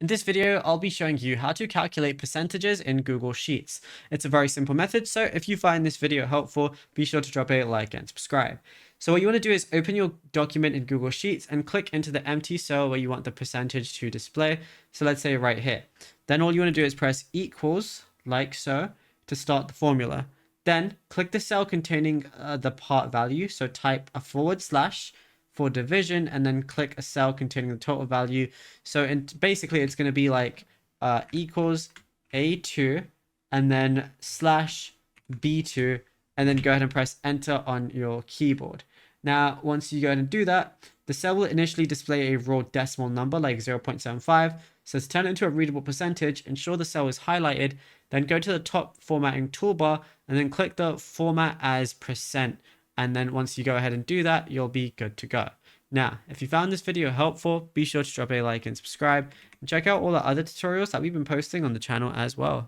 In this video, I'll be showing you how to calculate percentages in Google Sheets. It's a very simple method, so if you find this video helpful, be sure to drop a like and subscribe. So what you want to do is open your document in Google Sheets and click into the empty cell where you want the percentage to display. So let's say right here. Then all you want to do is press equals, like so, to start the formula. Then click the cell containing the part value, so type a / for division, and then click a cell containing the total value. So basically it's going to be like equals A2 and then /B2, and then go ahead and press enter on your keyboard. Now, once you go ahead and do that, the cell will initially display a raw decimal number like 0.75. So to turn it into a readable percentage, ensure the cell is highlighted, then go to the top formatting toolbar and then click the format as percent. And then once you go ahead and do that, you'll be good to go. Now, if you found this video helpful, be sure to drop a like and subscribe, and check out all the other tutorials that we've been posting on the channel as well.